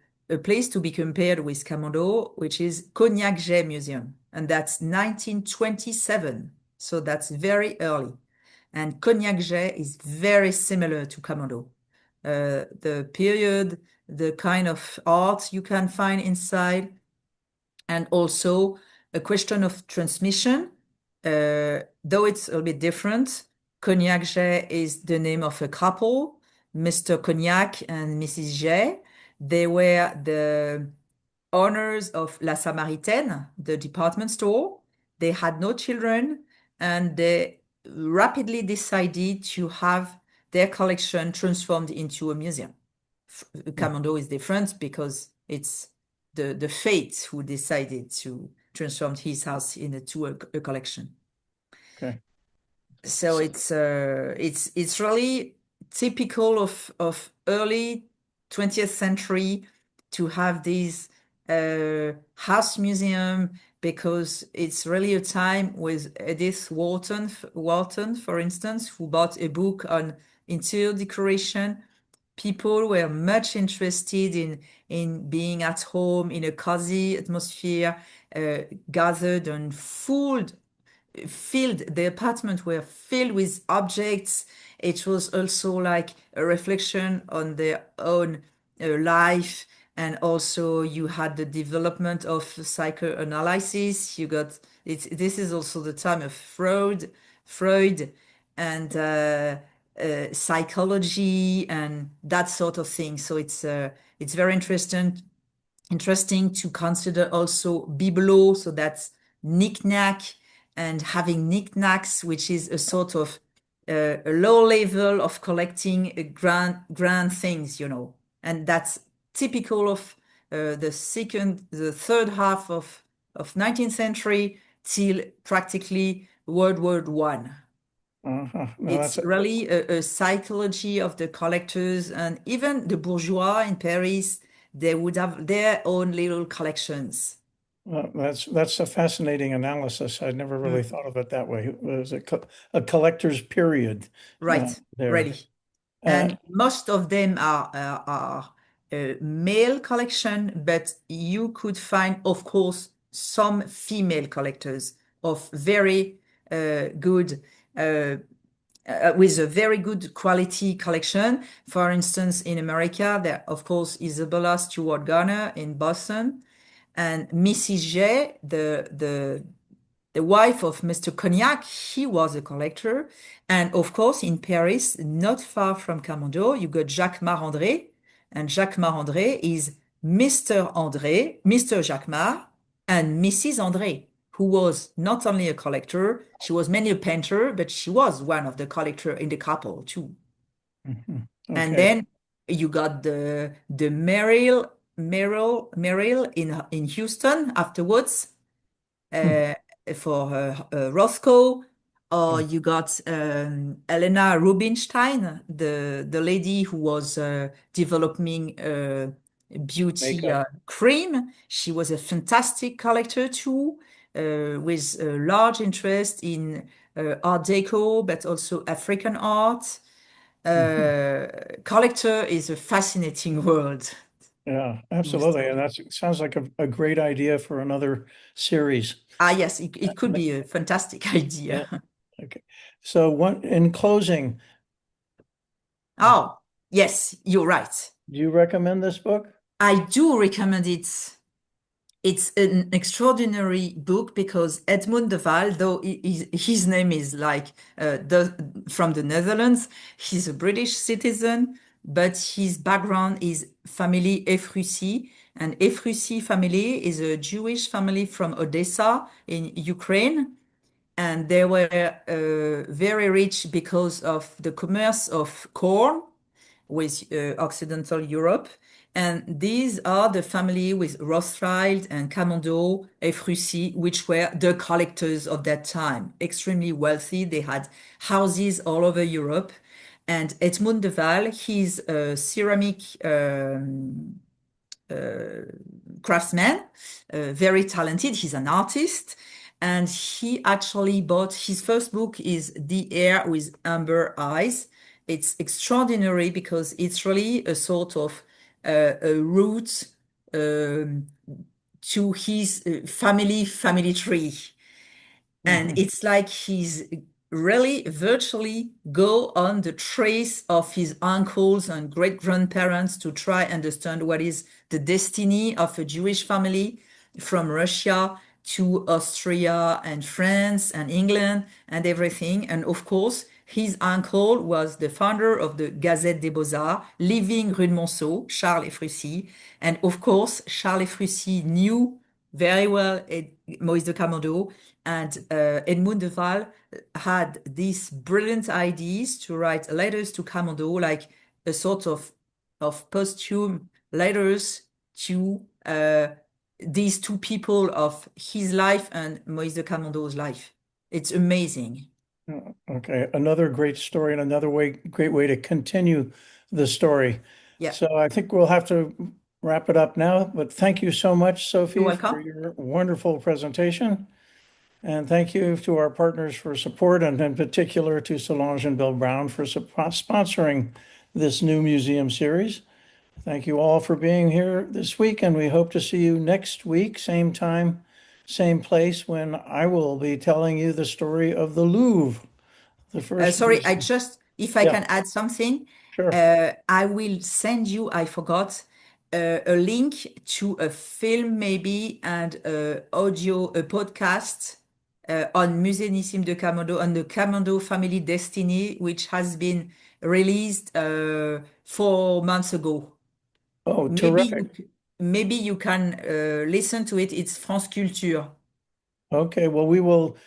place to be compared with Camondo, which is Cognac-Jay Museum. And that's 1927. So that's very early. And Cognac-Jay is very similar to Camondo. The period, the kind of art you can find inside, and also a question of transmission. Though it's a little bit different, Cognac-Jay is the name of a couple, Mr. Cognac and Mrs. Jay. They were the owners of La Samaritaine, the department store. They had no children, and they rapidly decided to have their collection transformed into a museum. Camondo is different because it's the fate who decided to transform his house into a collection. Okay. So it's really typical of early 20th century to have these house museum, because it's really a time with Edith Wharton, for instance, who bought a book on interior decoration. People were much interested in being at home in a cozy atmosphere, gathered and filled the apartment were filled with objects. It was also like a reflection on their own life. And also you had the development of psychoanalysis. You got it. This is also the time of Freud and psychology and that sort of thing. So it's very interesting to consider also bibelot. So that's knick-knack, and having knickknacks, which is a sort of a low level of collecting grand things, and that's typical of the third half of 19th century till practically World War One. No, It's really a psychology of the collectors, and even the bourgeois in Paris, they would have their own little collections. that's a fascinating analysis. I'd never really Mm. thought of it that way. It was a collector's period Right, there. really. Uh, And most of them are male collection, but you could find, of course, some female collectors of very good, with a very good quality collection. For instance, in America, there, of course, Isabella Stewart Garner in Boston, and Mrs. J, the wife of Mr. Cognac, he was a collector. And of course, in Paris, not far from Camondo, you got Jacques Marandré. And Jacques Marandré is Mr. André, Mr. Jacques Mar, and Mrs. André, who was not only a collector, she was mainly a painter, but she was one of the collector in the couple too. mhm. And Okay. then you got the Merrill in Houston afterwards, uh, for Roscoe. or you got Elena Rubinstein, the lady who was developing beauty Makeup. cream. She was a fantastic collector too, with a large interest in Art Deco, but also African art. Mhm. Collector is a fascinating world. Yeah, Most absolutely. of. And that sounds like a great idea for another series. Ah, yes, it could be a fantastic Yeah. idea. Okay. So what, in closing, Oh, yes, you're right. do you recommend this book? I do recommend it. It's an extraordinary book because Edmund de Waal, though his name is like from the Netherlands, he's a British citizen, but his background is family Efrusi. And Efrusi family is a Jewish family from Odessa in Ukraine. And they were very rich because of the commerce of corn with Occidental Europe. And these are the family with Rothschild and Camondo, Efrusi, which were the collectors of that time, extremely wealthy. They had houses all over Europe. And Edmund de Waal, he's a ceramic uh, craftsman, very talented. He's an artist. And he actually bought his first book is The Air with Amber Eyes. It's extraordinary because it's really a sort of a route um, to his family tree. And Mhm. it's like he's really virtually go on the trace of his uncles and great grandparents to try understand what is the destiny of a Jewish family from Russia to Austria and France and England and everything. And of course, his uncle was the founder of the Gazette des Beaux-Arts, living Rue de Monceau, Charles Efrussi. And of course, Charles Efrussi knew very well Maurice de Camondo, and Edmund de Waal had these brilliant ideas to write letters to Camondo, like a sort of posthum letters to these two people of his life and Maurice de Camondo's life. It's amazing. Okay, another great story and another great way to continue the story. Yeah, So I think we'll have to wrap it up now, but thank you so much, you're Sophie, for welcome. your wonderful presentation. And thank you to our partners for support, and in particular to Solange and Bill Brown for sponsoring this new museum series. Thank you all for being here this week, and we hope to see you next week, same time, same place, when I will be telling you the story of the Louvre, the first Sorry, museum. if I Yeah, can add something, sure. I will send you, I forgot, a link to a film maybe and a podcast on Musée Nissim de Camondo, on the Camondo family destiny, which has been released 4 months ago. Oh, Maybe terrific. you, maybe you can listen to it. It's France Culture. Okay, well, we will,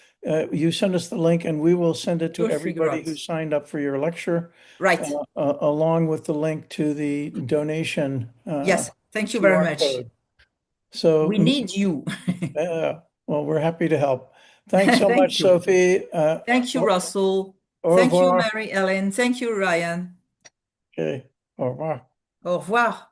you send us the link and we will send it to You'll figure everybody out. who signed up for your lecture, Right. along with the link to the donation Yes. Thank you very QR much. code. So, We need you. well, we're happy to help. Thanks so Thank much, you. Sophie. Thank you, Russell. Au Thank you, revoir. Mary Ellen. Thank you, Ryan. Okay, au revoir. Au revoir.